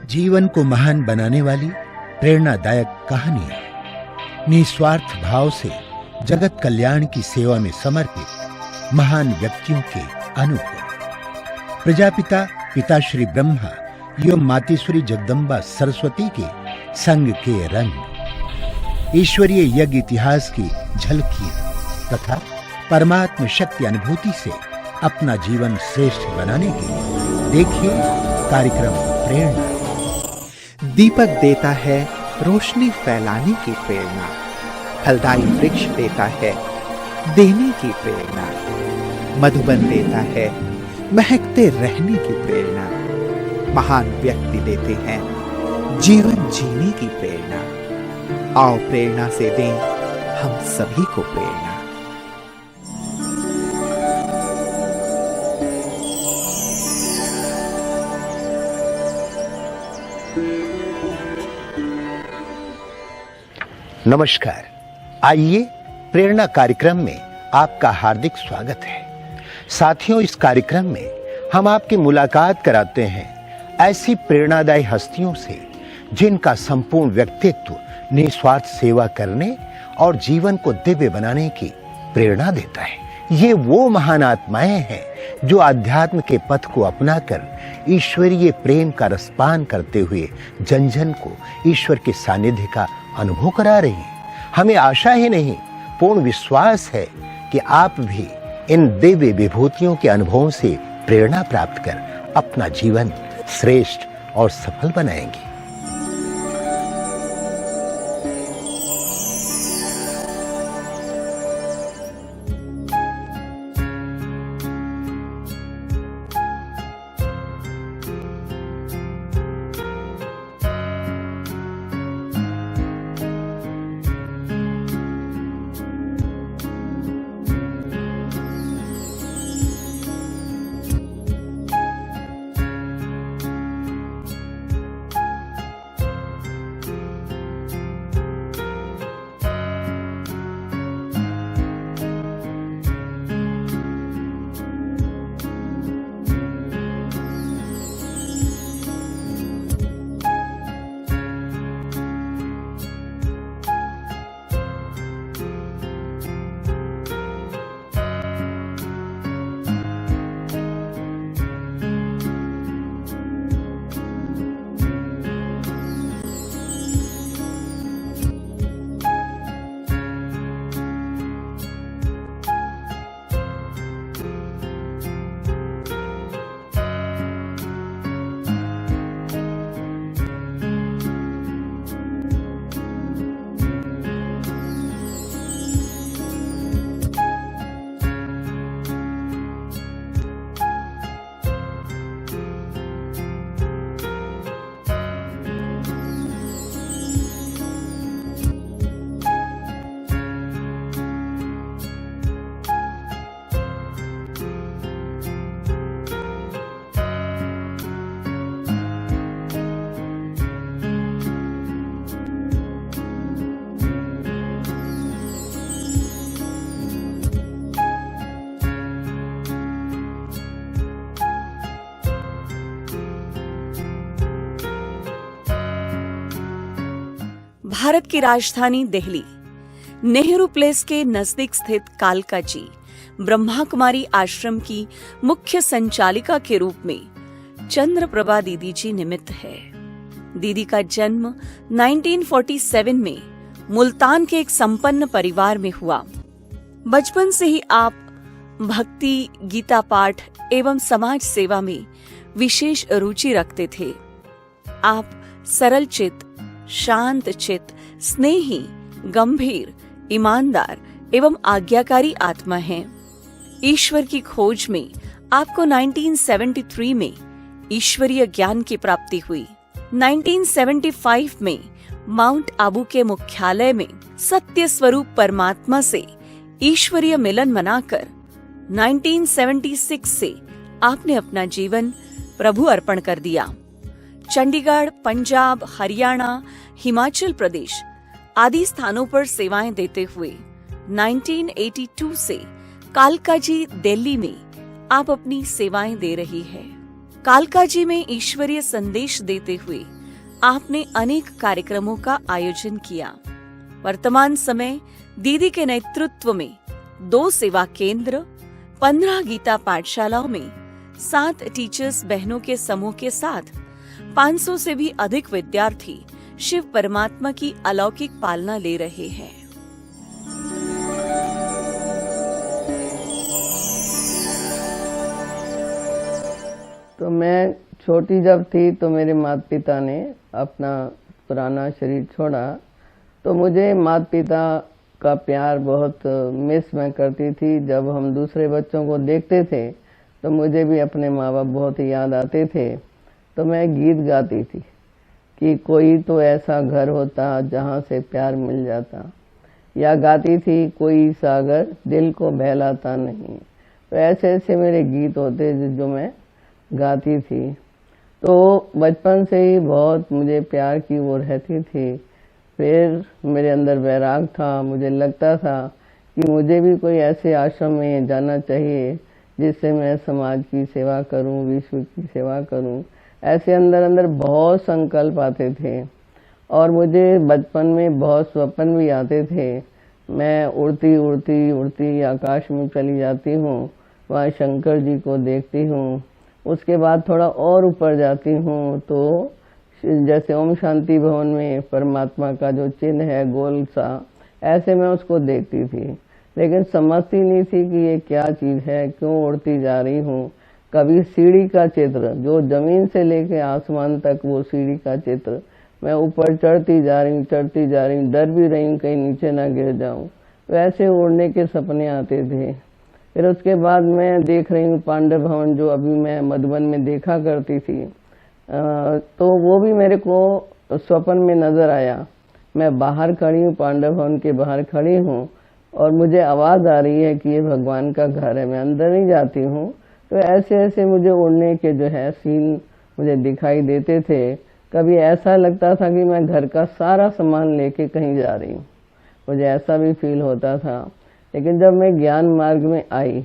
जीवन को महान बनाने वाली प्रेरणादायक कहानियां, निस्वार्थ भाव से जगत कल्याण की सेवा में समर्पित महान व्यक्तियों के अनुभव। प्रजापिता पिताश्री ब्रह्मा एवं मातेश्वरी जगदम्बा सरस्वती के संग के रंग, ईश्वरीय यज्ञ इतिहास की झलकियां तथा परमात्म शक्ति अनुभूति से अपना जीवन श्रेष्ठ बनाने के लिए देखिए कार्यक्रम प्रेरणा। दीपक देता है रोशनी फैलाने की प्रेरणा, फलदायी वृक्ष देता है देने की प्रेरणा, मधुबन देता है महकते रहने की प्रेरणा, महान व्यक्ति देते हैं जीवन जीने की प्रेरणा। आओ प्रेरणा से दें हम सभी को प्रेरणा। नमस्कार, आइए प्रेरणा कार्यक्रम में आपका हार्दिक स्वागत है। साथियों, इस कार्यक्रम में हम आपकी मुलाकात कराते हैं ऐसी प्रेरणादायी हस्तियों से जिनका संपूर्ण व्यक्तित्व निस्वार्थ सेवा करने और जीवन को दिव्य बनाने की प्रेरणा देता है। ये वो महान आत्माएं हैं जो आध्यात्म के पथ को अपनाकर ईश्वरीय प्रेम का रसपान करते हुए जन जन को ईश्वर के सानिध्य का अनुभव करा रही हैं। हमें आशा ही नहीं, पूर्ण विश्वास है कि आप भी इन दिव्य विभूतियों के अनुभवों से प्रेरणा प्राप्त कर अपना जीवन श्रेष्ठ और सफल बनाएंगे। भारत की राजधानी दिल्ली, नेहरू प्लेस के नजदीक स्थित कालका जी ब्रह्मा कुमारी आश्रम की मुख्य संचालिका के रूप में चंद्रप्रभा दीदी जी निमित्त है। दीदी का जन्म 1947 में मुल्तान के एक संपन्न परिवार में हुआ। बचपन से ही आप भक्ति, गीता पाठ एवं समाज सेवा में विशेष रुचि रखते थे। आप सरल चित्त, शांत चित्त, स्नेही, गंभीर, ईमानदार एवं आज्ञाकारी आत्मा हैं। ईश्वर की खोज में आपको 1973 में ईश्वरीय ज्ञान की प्राप्ति हुई। 1975 में माउंट आबू के मुख्यालय में सत्य स्वरूप परमात्मा से ईश्वरीय मिलन मनाकर 1976 से आपने अपना जीवन प्रभु अर्पण कर दिया। चंडीगढ़, पंजाब, हरियाणा, हिमाचल प्रदेश आदि स्थानों पर सेवाएं देते हुए 1982 से कालका जी दिल्ली में आप अपनी सेवाएं दे रही है। कालका जी में ईश्वरीय संदेश देते हुए आपने अनेक कार्यक्रमों का आयोजन किया। वर्तमान समय दीदी के नेतृत्व में 2 सेवा केंद्र, 15 गीता पाठशालाओं में 7 टीचर्स बहनों के समूह के साथ 500 से भी अधिक विद्यार्थी शिव परमात्मा की अलौकिक पालना ले रहे हैं। तो मैं छोटी जब थी तो मेरे माता पिता ने अपना पुराना शरीर छोड़ा, तो मुझे माता पिता का प्यार बहुत मिस मैं करती थी। जब हम दूसरे बच्चों को देखते थे तो मुझे भी अपने माँ बाप बहुत याद आते थे। तो मैं गीत गाती थी कि कोई तो ऐसा घर होता जहाँ से प्यार मिल जाता, या गाती थी कोई सागर दिल को बहलाता नहीं। तो ऐसे ऐसे मेरे गीत होते जो मैं गाती थी। तो बचपन से ही बहुत मुझे प्यार की वो रहती थी। फिर मेरे अंदर वैराग था, मुझे लगता था कि मुझे भी कोई ऐसे आश्रम में जाना चाहिए जिससे मैं समाज की सेवा करूं, विश्व की सेवा करूं। ऐसे अंदर अंदर बहुत संकल्प आते थे और मुझे बचपन में बहुत स्वप्न भी आते थे। मैं उड़ती उड़ती उड़ती आकाश में चली जाती हूँ, वहाँ शंकर जी को देखती हूँ। उसके बाद थोड़ा और ऊपर जाती हूँ तो जैसे ओम शांति भवन में परमात्मा का जो चिन्ह है गोल सा, ऐसे मैं उसको देखती थी, लेकिन समझती नहीं थी कि ये क्या चीज़ है, क्यों उड़ती जा रही हूँ। कभी सीढ़ी का चित्र, जो जमीन से लेके आसमान तक वो सीढ़ी का चित्र, मैं ऊपर चढ़ती जा रही हूँ, डर भी रही हूँ कहीं नीचे ना गिर जाऊँ। वैसे उड़ने के सपने आते थे। फिर उसके बाद मैं देख रही हूँ पांडव भवन, जो अभी मैं मधुबन में देखा करती थी, तो वो भी मेरे को स्वप्न में नजर आया। मैं बाहर खड़ी हूँ, पांडव भवन के बाहर खड़ी हूँ और मुझे आवाज़ आ रही है कि ये भगवान का घर है। मैं अंदर नहीं जाती हूँ। तो ऐसे ऐसे मुझे उड़ने के जो है सीन मुझे दिखाई देते थे। कभी ऐसा लगता था कि मैं घर का सारा सामान लेके कहीं जा रही हूँ, मुझे ऐसा भी फील होता था। लेकिन जब मैं ज्ञान मार्ग में आई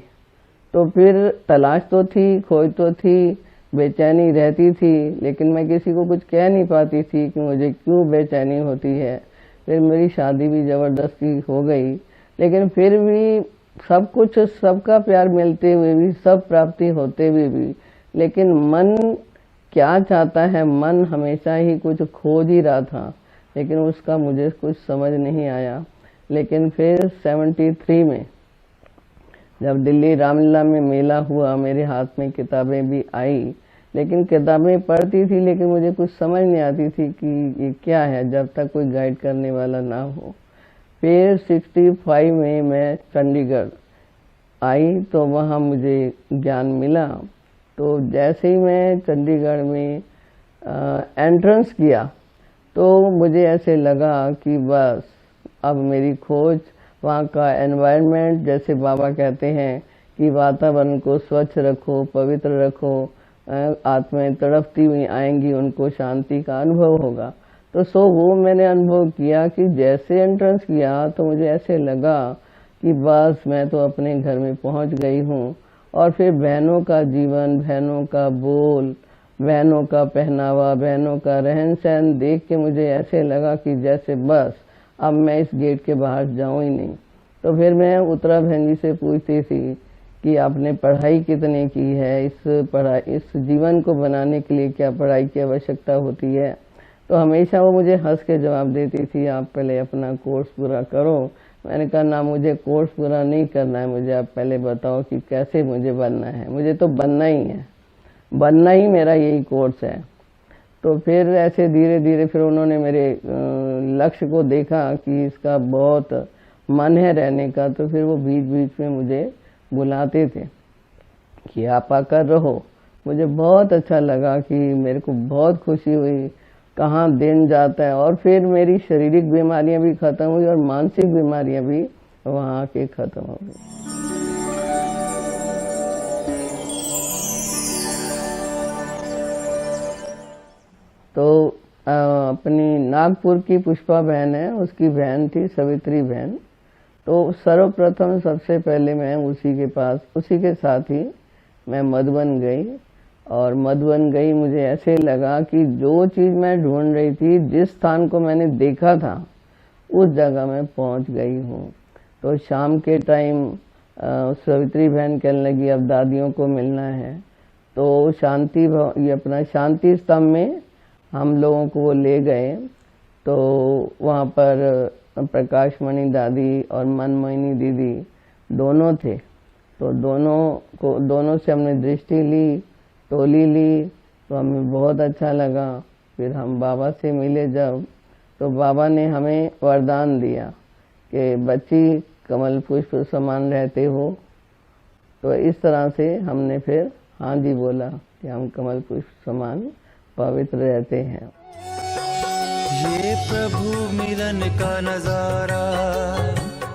तो फिर तलाश तो थी, खोज तो थी, बेचैनी रहती थी, लेकिन मैं किसी को कुछ कह नहीं पाती थी कि मुझे क्यों बेचैनी होती है। फिर मेरी शादी भी ज़बरदस्ती हो गई, लेकिन फिर भी सब कुछ, सबका प्यार मिलते हुए भी, सब प्राप्ति होते हुए भी, लेकिन मन क्या चाहता है, मन हमेशा ही कुछ खोज ही रहा था, लेकिन उसका मुझे कुछ समझ नहीं आया। लेकिन फिर 73 में जब दिल्ली रामलीला में मेला हुआ, मेरे हाथ में किताबें भी आई, लेकिन किताबें पढ़ती थी लेकिन मुझे कुछ समझ नहीं आती थी कि ये क्या है, जब तक कोई गाइड करने वाला ना हो। फिर 65 में मैं चंडीगढ़ आई तो वहाँ मुझे ज्ञान मिला। तो जैसे ही मैं चंडीगढ़ में एंट्रेंस किया तो मुझे ऐसे लगा कि बस अब मेरी खोज, वहाँ का एनवायरनमेंट, जैसे बाबा कहते हैं कि वातावरण को स्वच्छ रखो, पवित्र रखो, आत्माएं तड़पती हुई आएंगी, उनको शांति का अनुभव होगा। तो वो मैंने अनुभव किया कि जैसे एंट्रेंस किया तो मुझे ऐसे लगा कि बस मैं तो अपने घर में पहुँच गई हूँ। और फिर बहनों का जीवन, बहनों का बोल, बहनों का पहनावा, बहनों का रहन सहन देख के मुझे ऐसे लगा कि जैसे बस अब मैं इस गेट के बाहर जाऊं ही नहीं। तो फिर मैं उत्तरा बहन जी से पूछती थी कि आपने पढ़ाई कितने की है, इस जीवन को बनाने के लिए क्या पढ़ाई की आवश्यकता होती है। तो हमेशा वो मुझे हंस के जवाब देती थी, आप पहले अपना कोर्स पूरा करो। मैंने कहा ना, मुझे कोर्स पूरा नहीं करना है, मुझे आप पहले बताओ कि कैसे मुझे बनना है। मुझे तो बनना ही है, बनना ही मेरा यही कोर्स है। तो फिर ऐसे धीरे धीरे फिर उन्होंने मेरे लक्ष्य को देखा कि इसका बहुत मन है रहने का। तो फिर वो बीच बीच में मुझे बुलाते थे कि आप आकर रहो। मुझे बहुत अच्छा लगा कि मेरे को बहुत खुशी हुई, कहाँ दिन जाता है। और फिर मेरी शारीरिक बीमारियां भी खत्म हुई और मानसिक बीमारियां भी वहाँ आके खत्म हो गई। तो अपनी नागपुर की पुष्पा बहन है, उसकी बहन थी सवित्री बहन। तो सर्वप्रथम सबसे पहले मैं उसी के साथ ही मैं मधुबन गई और मधुबन गई, मुझे ऐसे लगा कि जो चीज़ मैं ढूंढ रही थी, जिस स्थान को मैंने देखा था, उस जगह मैं पहुंच गई हूँ। तो शाम के टाइम सवित्री बहन कहने लगी अब दादियों को मिलना है, तो ये अपना शांति स्तंभ में हम लोगों को वो ले गए। तो वहाँ पर प्रकाशमणि दादी और मनमोहिनी दीदी दोनों थे। तो दोनों से हमने दृष्टि ली, टोली ली, तो हमें बहुत अच्छा लगा। फिर हम बाबा से मिले जब, तो बाबा ने हमें वरदान दिया कि बच्ची कमल पुष्प समान रहते हो। तो इस तरह से हमने फिर हाँ जी बोला कि हम कमल पुष्प समान पवित्र रहते हैं। ये प्रभु मिलन का नजारा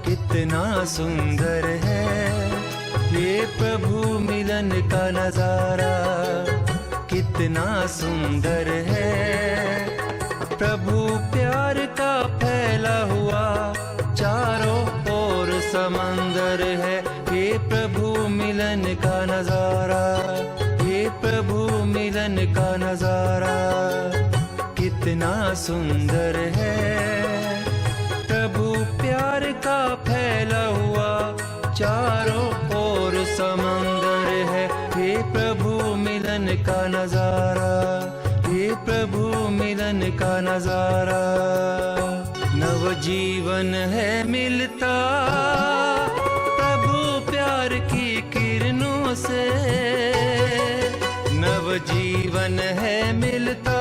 कितना सुंदर है, ये प्रभु मिलन का नजारा कितना सुंदर है। प्रभु प्यार का फैला हुआ चारों ओर समंदर है, ये प्रभु मिलन का नजारा, ये प्रभु मिलन का नजारा कितना सुंदर है। प्रभु प्यार का फैला हुआ चारों ओर समंदर है, ये प्रभु मिलन का नजारा, ये प्रभु मिलन का नजारा। नवजीवन है मिलता प्रभु प्यार की किरणों से, नवजीवन है मिलता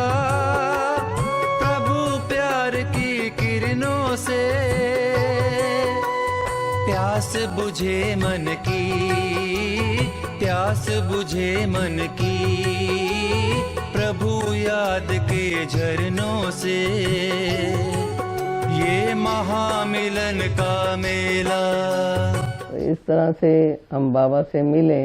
प्रभु प्यार की किरणों से। प्यास बुझे मन की, प्यास बुझे मन की प्रभु याद के झरनों से, ये महामिलन का मेला। इस तरह से हम बाबा से मिले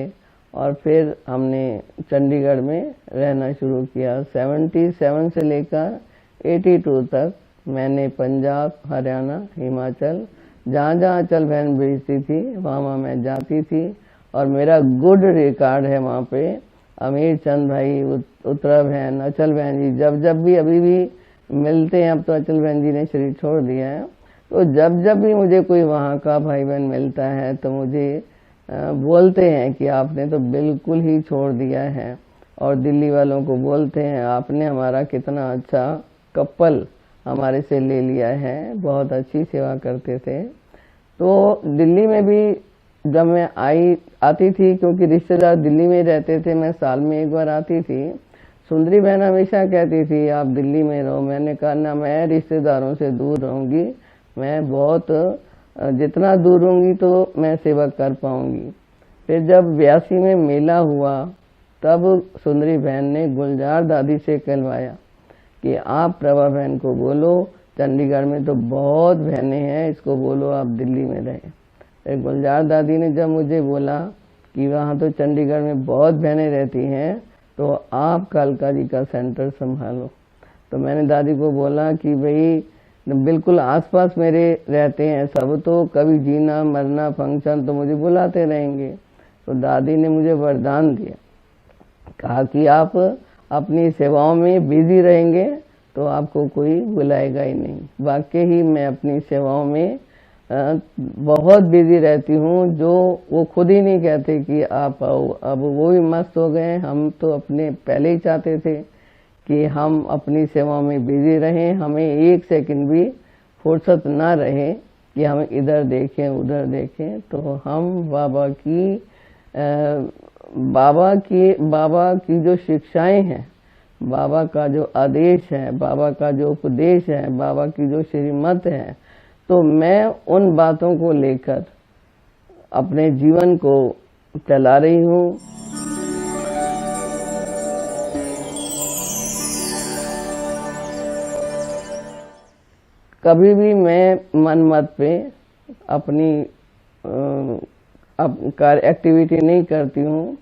और फिर हमने चंडीगढ़ में रहना शुरू किया। 77 से लेकर 82 तक मैंने पंजाब, हरियाणा, हिमाचल, जहाँ जहाँ अचल बहन भेजती थी वहाँ मैं जाती थी। और मेरा गुड रिकॉर्ड है वहाँ पे। अमीर चंद भाई, उत्तरा बहन, अचल बहन जी जब भी अभी भी मिलते हैं। अब तो अचल बहन जी ने शरीर छोड़ दिया है। तो जब भी मुझे कोई वहाँ का भाई बहन मिलता है तो मुझे बोलते हैं कि आपने तो बिल्कुल ही छोड़ दिया है। और दिल्ली वालों को बोलते हैं आपने हमारा कितना अच्छा कपल हमारे से ले लिया है, बहुत अच्छी सेवा करते थे। तो दिल्ली में भी जब मैं आती थी, क्योंकि रिश्तेदार दिल्ली में रहते थे, मैं साल में एक बार आती थी। सुंदरी बहन हमेशा कहती थी आप दिल्ली में रहो। मैंने कहा ना, मैं रिश्तेदारों से दूर रहूंगी, मैं बहुत जितना दूर रहूंगी तो मैं सेवा कर पाऊंगी। फिर जब 82 में मेला हुआ तब सुंदरी बहन ने गुलजार दादी से कहलवाया कि आप प्रभा बहन को बोलो चंडीगढ़ में तो बहुत बहनें हैं, इसको बोलो आप दिल्ली में रहे। फिर गुलजार दादी ने जब मुझे बोला कि वहाँ तो चंडीगढ़ में बहुत बहनें रहती हैं तो आप कालका जी का सेंटर संभालो। तो मैंने दादी को बोला कि भाई बिल्कुल आसपास मेरे रहते हैं सब, तो कभी जीना मरना फंक्शन तो मुझे बुलाते रहेंगे। तो दादी ने मुझे वरदान दिया, कहा कि आप अपनी सेवाओं में बिजी रहेंगे तो आपको कोई बुलाएगा ही नहीं। वाकई ही मैं अपनी सेवाओं में बहुत बिजी रहती हूँ, जो वो खुद ही नहीं कहते कि आप आओ। अब वो भी मस्त हो गए। हम तो अपने पहले ही चाहते थे कि हम अपनी सेवाओं में बिजी रहें, हमें एक सेकंड भी फुर्सत ना रहे कि हम इधर देखें उधर देखें। तो हम बाबा की जो शिक्षाएं हैं, बाबा का जो आदेश है, बाबा का जो उपदेश है, बाबा की जो श्रीमत है, तो मैं उन बातों को लेकर अपने जीवन को चला रही हूँ। कभी भी मैं मन मत पे अपनी एक्टिविटी नहीं करती हूँ।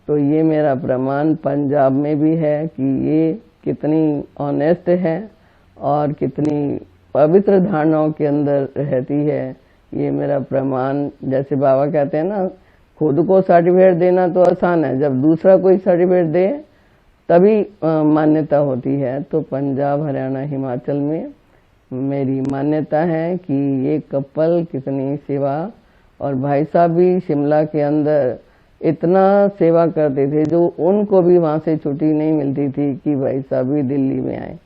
तो ये मेरा प्रमाण पंजाब में भी है कि ये कितनी ऑनेस्ट है और कितनी पवित्र धारणाओं के अंदर रहती है। ये मेरा प्रमाण, जैसे बाबा कहते हैं ना, खुद को सर्टिफिकेट देना तो आसान है, जब दूसरा कोई सर्टिफिकेट दे तभी मान्यता होती है। तो पंजाब, हरियाणा, हिमाचल में मेरी मान्यता है कि ये कपल कितनी सेवा, और भाई साहब भी शिमला के अंदर इतना सेवा करते थे जो उनको भी वहाँ से छुट्टी नहीं मिलती थी कि भाई साहब भी दिल्ली में आए।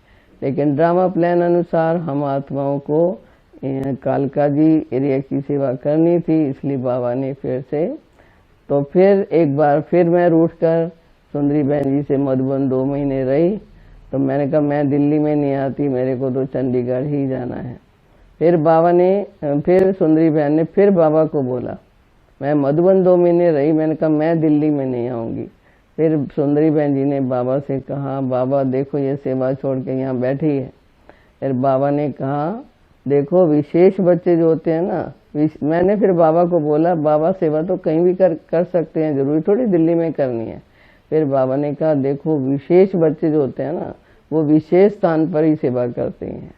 लेकिन ड्रामा प्लान अनुसार हम आत्माओं को कालका जी एरिया की सेवा करनी थी, इसलिए बाबा ने फिर से, तो फिर एक बार फिर मैं रूठ कर सुंदरी बहन जी से मधुबन 2 महीने रही। तो मैंने कहा मैं दिल्ली में नहीं आती, मेरे को तो चंडीगढ़ ही जाना है। फिर बाबा ने, फिर सुंदरी बहन ने फिर बाबा को बोला, मैं मधुबन 2 महीने रही, मैंने कहा मैं दिल्ली में नहीं आऊँगी। फिर सुंदरी बहन जी ने बाबा से कहा, बाबा देखो ये सेवा छोड़ के यहाँ बैठी है। फिर बाबा ने कहा देखो विशेष बच्चे जो होते हैं ना, मैंने फिर बाबा को बोला बाबा सेवा तो कहीं भी कर सकते हैं, जरूरी थोड़ी दिल्ली में करनी है। फिर बाबा ने कहा देखो विशेष बच्चे जो होते हैं ना वो विशेष स्थान पर ही सेवा करते हैं।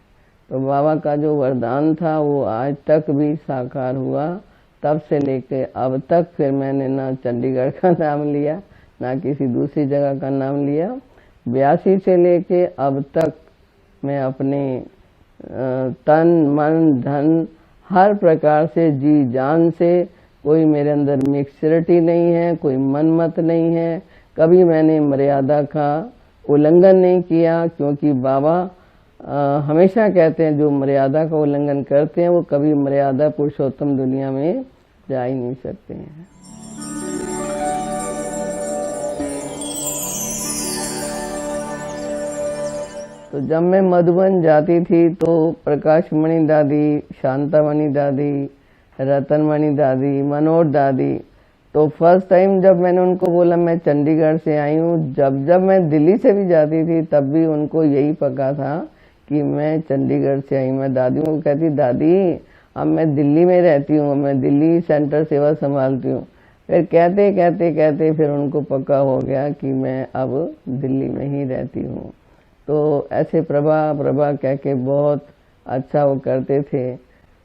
तो बाबा का जो वरदान था वो आज तक भी साकार हुआ। तब से लेके अब तक फिर मैंने ना चंडीगढ़ का नाम लिया ना किसी दूसरी जगह का नाम लिया। 82 से लेके अब तक मैं अपने तन मन धन हर प्रकार से जी जान से, कोई मेरे अंदर मिक्सरिटी नहीं है, कोई मनमत नहीं है, कभी मैंने मर्यादा का उल्लंघन नहीं किया। क्योंकि बाबा हमेशा कहते हैं जो मर्यादा का उल्लंघन करते हैं वो कभी मर्यादा पुरुषोत्तम दुनिया में जा ही नहीं सकते हैं। तो जब मैं मधुबन जाती थी तो प्रकाशमणि दादी, शांतामणि दादी, रतनमणि दादी, मनोहर दादी, तो फर्स्ट टाइम जब मैंने उनको बोला मैं चंडीगढ़ से आई हूँ, जब मैं दिल्ली से भी जाती थी तब भी उनको यही पता था कि मैं चंडीगढ़ से आई। मैं दादी को कहती दादी अब मैं दिल्ली में रहती हूँ, मैं दिल्ली सेंटर सेवा संभालती हूँ। फिर कहते कहते कहते फिर उनको पक्का हो गया कि मैं अब दिल्ली में ही रहती हूँ। तो ऐसे प्रभा कह के बहुत अच्छा वो करते थे।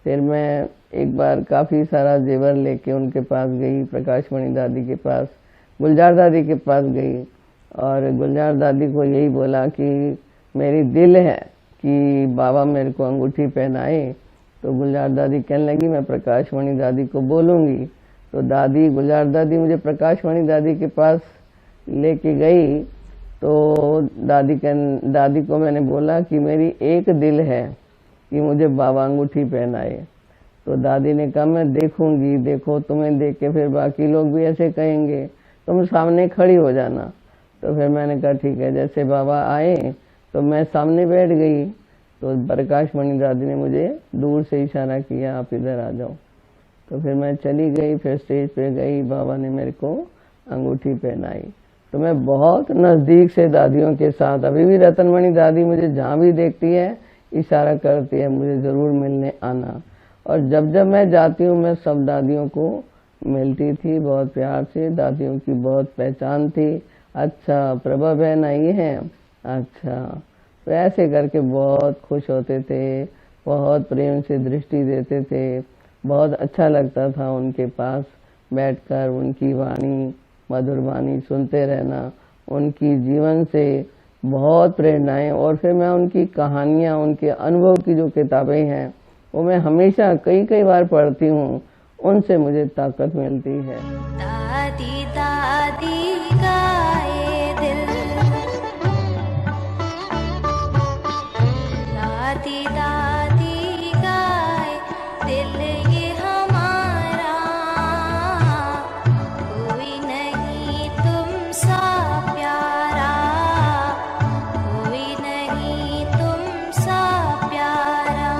फिर मैं एक बार काफ़ी सारा जेवर लेके उनके पास गई, प्रकाशमणि दादी के पास, गुलजार दादी के पास गई, और गुलजार दादी को यही बोला कि मेरी दिल है कि बाबा मेरे को अंगूठी पहनाए। तो गुलजार दादी कहने लगी मैं प्रकाशमणि दादी को बोलूँगी। तो दादी, गुलजार दादी मुझे प्रकाशमणि दादी के पास लेके गई। तो दादी को मैंने बोला कि मेरी एक दिल है कि मुझे बाबा अंगूठी पहनाए। तो दादी ने कहा मैं देखूंगी, देखो तुम्हें देख के फिर बाकी लोग भी ऐसे कहेंगे, तुम सामने खड़ी हो जाना। तो फिर मैंने कहा ठीक है। जैसे बाबा आए तो मैं सामने बैठ गई। तो प्रकाशमणि दादी ने मुझे दूर से इशारा किया आप इधर आ जाओ। तो फिर मैं चली गई, फिर स्टेज पे गई, बाबा ने मेरे को अंगूठी पहनाई। तो मैं बहुत नज़दीक से दादियों के साथ, अभी भी रतनमणि दादी मुझे जहाँ भी देखती है इशारा करती है मुझे ज़रूर मिलने आना। और जब मैं जाती हूँ मैं सब दादियों को मिलती थी बहुत प्यार से। दादियों की बहुत पहचान थी। अच्छा प्रभा बहन आई है, अच्छा। तो ऐसे करके बहुत खुश होते थे, बहुत प्रेम से दृष्टि देते थे। बहुत अच्छा लगता था उनके पास बैठकर उनकी वाणी, मधुर वाणी सुनते रहना, उनकी जीवन से बहुत प्रेरणाएं। और फिर मैं उनकी कहानियाँ, उनके अनुभव की जो किताबें हैं वो मैं हमेशा कई बार पढ़ती हूँ, उनसे मुझे ताकत मिलती है। दादी दादी गाए दिल, दादी दादी गाए दिल ये हमारा, कोई नहीं तुम सा प्यारा, कोई नहीं तुम सा प्यारा।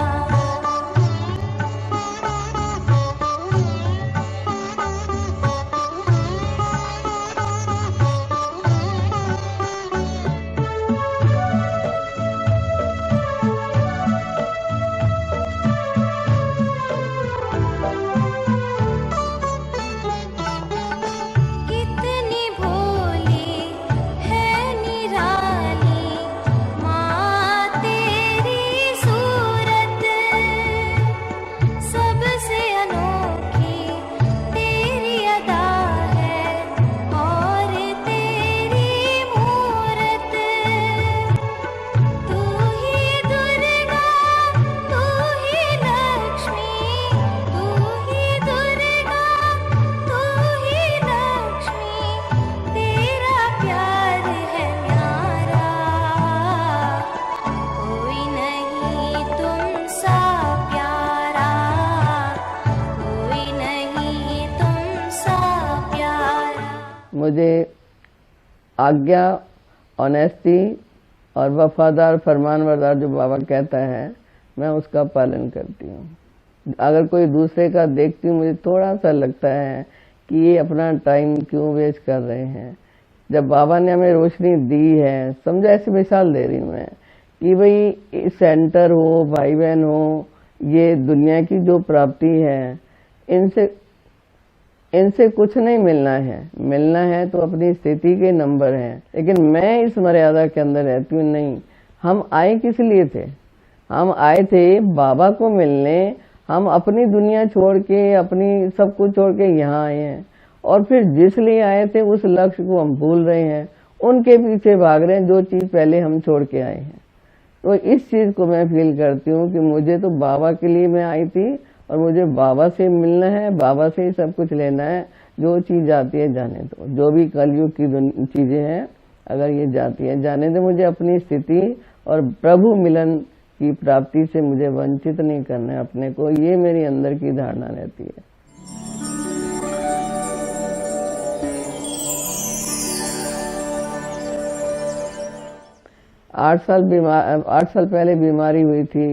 मुझे आज्ञा, ऑनेस्टी और वफादार फरमानबरदार जो बाबा कहता है, मैं उसका पालन करती हूँ। अगर कोई दूसरे का देखती हूँ, मुझे थोड़ा सा लगता है कि ये अपना टाइम क्यों वेस्ट कर रहे हैं। जब बाबा ने हमें रोशनी दी है, समझो ऐसी मिसाल दे रही हूँ मैं कि भाई सेंटर हो, भाई बहन हो, ये दुनिया की जो प्राप्ति है, इनसे कुछ नहीं मिलना है तो अपनी स्थिति के नंबर हैं। लेकिन मैं इस मर्यादा के अंदर रहती हूँ, नहीं, हम आए किस लिए थे? हम आए थे बाबा को मिलने। हम अपनी दुनिया छोड़ के, अपनी सब कुछ छोड़ के यहाँ आए हैं, और फिर जिस लिए आए थे उस लक्ष्य को हम भूल रहे हैं, उनके पीछे भाग रहे हैं जो चीज़ पहले हम छोड़ के आए हैं। तो इस चीज़ को मैं फील करती हूँ कि मुझे तो बाबा के लिए मैं आई थी, और मुझे बाबा से मिलना है, बाबा से ही सब कुछ लेना है। जो चीज़ जाती है जाने दो, जो भी कलयुग की चीज़ें हैं, अगर ये जाती है जाने दो। मुझे अपनी स्थिति और प्रभु मिलन की प्राप्ति से मुझे वंचित नहीं करना है अपने को, ये मेरी अंदर की धारणा रहती है। 8 साल पहले बीमारी हुई थी,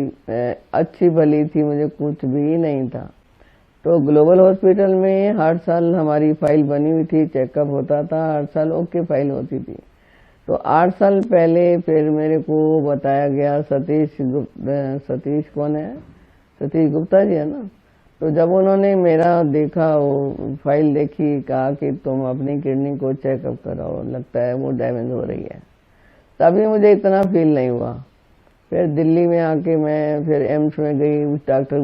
अच्छी भली थी, मुझे कुछ भी नहीं था। तो ग्लोबल हॉस्पिटल में हर साल हमारी फाइल बनी हुई थी, चेकअप होता था, हर साल ओके फाइल होती थी। तो 8 साल पहले फिर मेरे को बताया गया, सतीश कौन है, सतीश गुप्ता जी है ना। तो जब उन्होंने मेरा देखा, वो फाइल देखी, कहा कि तुम अपनी किडनी को चेकअप कराओ, लगता है वो डैमेज हो रही है। तभी मुझे इतना फील नहीं हुआ। फिर दिल्ली में आके मैं फिर एम्स में गई, डॉक्टर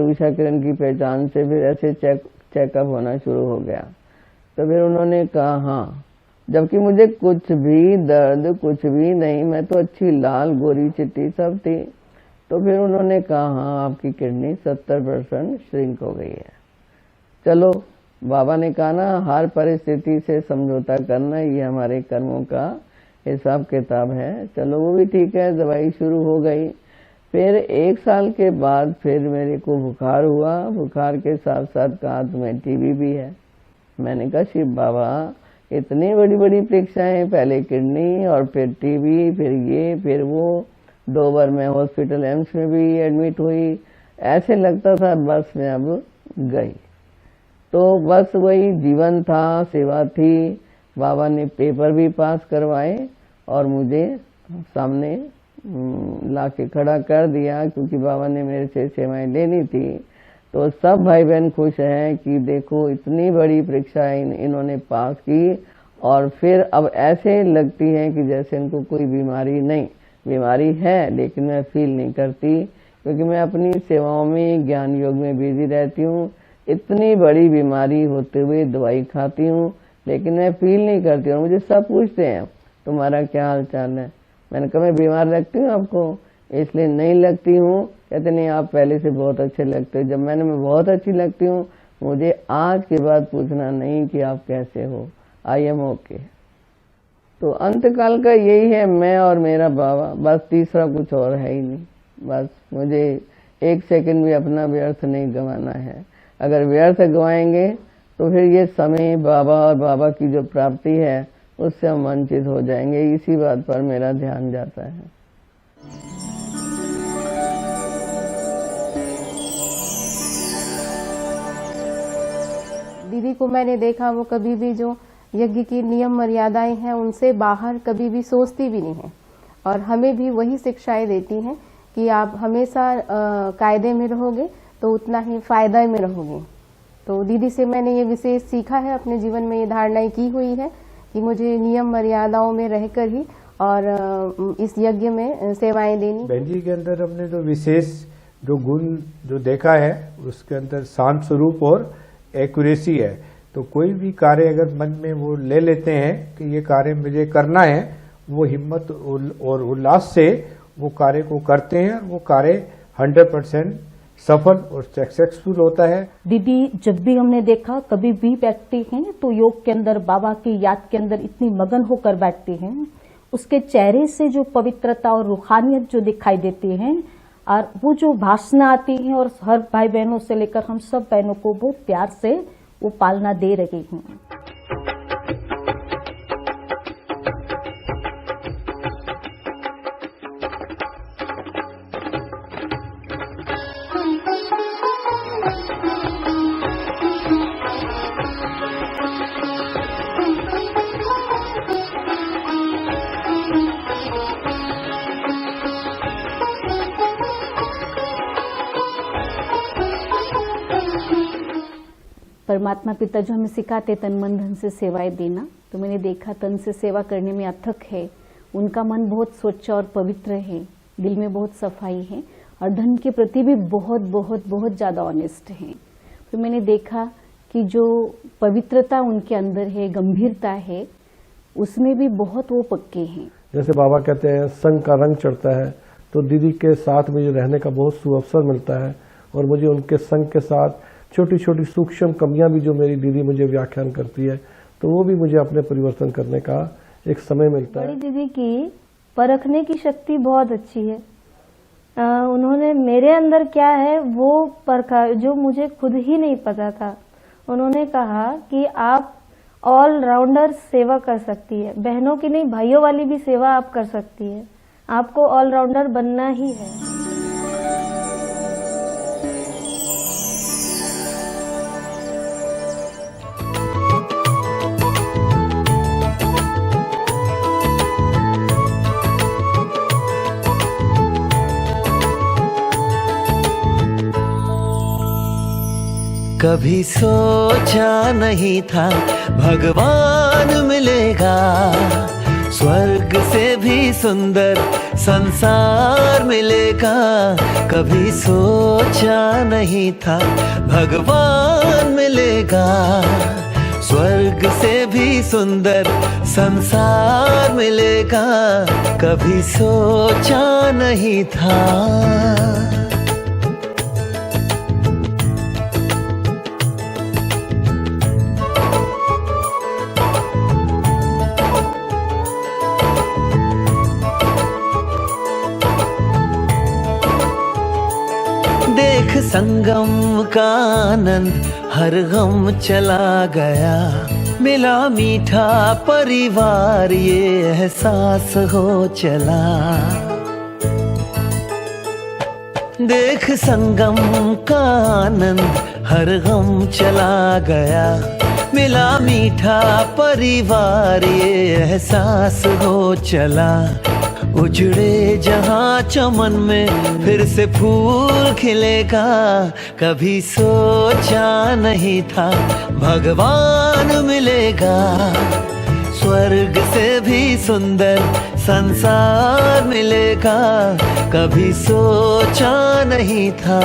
उषा किरण की पहचान से फिर ऐसे चेकअप होना शुरू हो गया। तो फिर उन्होंने कहा हाँ, जबकि मुझे कुछ भी दर्द, कुछ भी नहीं, मैं तो अच्छी लाल गोरी चिट्टी सब थी। तो फिर उन्होंने कहा हाँ, आपकी किडनी 70% श्रिंक हो गई है। चलो, बाबा ने कहा ना, हर परिस्थिति से समझौता करना, ये हमारे कर्मों का हिसाब किताब है। चलो, वो भी ठीक है, दवाई शुरू हो गई। फिर 1 साल के बाद फिर मेरे को बुखार हुआ। बुखार के साथ साथ कहा तुम्हें टीबी भी है। मैंने कहा शिव बाबा, इतनी बड़ी बड़ी परीक्षाएं, पहले किडनी और फिर टीबी, फिर ये फिर वो, 2 बार मैं हॉस्पिटल एम्स में भी एडमिट हुई। ऐसे लगता था बस मैं अब गई। तो बस वही जीवन था, सेवा थी। बाबा ने पेपर भी पास करवाए और मुझे सामने लाके खड़ा कर दिया, क्योंकि बाबा ने मेरे से सेवाएं लेनी थी। तो सब भाई बहन खुश हैं कि देखो, इतनी बड़ी परीक्षा इन्होंने पास की, और फिर अब ऐसे लगती है कि जैसे इनको कोई बीमारी नहीं, बीमारी है लेकिन मैं फील नहीं करती, क्योंकि मैं अपनी सेवाओं में, ज्ञान योग में बिजी रहती हूँ। इतनी बड़ी बीमारी होते हुए दवाई खाती हूँ, लेकिन मैं फील नहीं करती हूँ। मुझे सब पूछते हैं तुम्हारा क्या हाल चाल है। मैंने कहा मैं बीमार लगती हूँ आपको, इसलिए नहीं लगती हूँ। कहते नहीं, आप पहले से बहुत अच्छे लगते हो। जब मैं बहुत अच्छी लगती हूँ, मुझे आज के बाद पूछना नहीं कि आप कैसे हो, आई एम ओके। तो अंतकाल का यही है, मैं और मेरा बाबा, बस तीसरा कुछ और है ही नहीं। बस मुझे 1 सेकंड भी अपना व्यर्थ नहीं गंवाना है। अगर व्यर्थ गंवाएंगे तो फिर ये समय, बाबा और बाबा की जो प्राप्ति है, उससे हम वंचित हो जाएंगे। इसी बात पर मेरा ध्यान जाता है। दीदी को मैंने देखा, वो कभी भी जो यज्ञ की नियम मर्यादाएं हैं उनसे बाहर कभी भी सोचती भी नहीं है, और हमें भी वही शिक्षाएं देती हैं कि आप हमेशा कायदे में रहोगे तो उतना ही फायदा में रहोगे। तो दीदी से मैंने ये विशेष सीखा है, अपने जीवन में ये धारणाएं की हुई है कि मुझे नियम मर्यादाओं में रहकर ही और इस यज्ञ में सेवाएं देनी। बहन जी के अंदर हमने जो विशेष जो गुण जो देखा है, उसके अंदर शांत स्वरूप और एक्यूरेसी है। तो कोई भी कार्य अगर मन में वो ले लेते हैं कि ये कार्य मुझे करना है, वो हिम्मत और उल्लास से वो कार्य को करते हैं। वो कार्य 100% सफल और सक्सेसफुल होता है। दीदी, जब भी हमने देखा, कभी भी बैठते हैं तो योग के अंदर, बाबा की याद के अंदर इतनी मगन होकर बैठते हैं। उसके चेहरे से जो पवित्रता और रूहानियत जो दिखाई देती है, और वो जो भाषण आती है, और हर भाई बहनों से लेकर हम सब बहनों को बहुत प्यार से वो पालना दे रही हैं। परमात्मा पिता जो हमें सिखाते तन मन धन से सेवाएं देना, तो मैंने देखा तन से सेवा करने में अथक है, उनका मन बहुत स्वच्छ और पवित्र है, दिल में बहुत सफाई है और धन के प्रति भी बहुत बहुत बहुत ज़्यादा ऑनेस्ट है। फिर मैंने देखा कि जो पवित्रता उनके अंदर है, गंभीरता है, उसमें भी बहुत वो पक्के हैं। जैसे बाबा कहते हैं संग का रंग चढ़ता है, तो दीदी के साथ मुझे रहने का बहुत सुअवसर मिलता है और मुझे उनके संग के साथ छोटी छोटी सूक्ष्म कमियां भी जो मेरी दीदी मुझे व्याख्यान करती है, तो वो भी मुझे अपने परिवर्तन करने का एक समय मिलता है। बड़ी दीदी की परखने की शक्ति बहुत अच्छी है। उन्होंने मेरे अंदर क्या है वो परखा जो मुझे खुद ही नहीं पता था। उन्होंने कहा कि आप ऑल राउंडर सेवा कर सकती है, बहनों की नहीं भाइयों वाली भी सेवा आप कर सकती है, आपको ऑल राउंडर बनना ही है। कभी सोचा नहीं था भगवान मिलेगा, स्वर्ग से भी सुंदर संसार मिलेगा। कभी सोचा नहीं था भगवान मिलेगा, स्वर्ग से भी सुंदर संसार मिलेगा। कभी सोचा नहीं था। देख संगम का आनंद हर गम चला गया, मिला मीठा परिवार ये एहसास हो चला। देख संगम का आनंद हर गम चला गया, मिला मीठा परिवार ये एहसास हो चला। उजड़े जहां चमन में फिर से फूल खिलेगा। कभी सोचा नहीं था भगवान मिलेगा, स्वर्ग से भी सुंदर संसार मिलेगा। कभी सोचा नहीं था।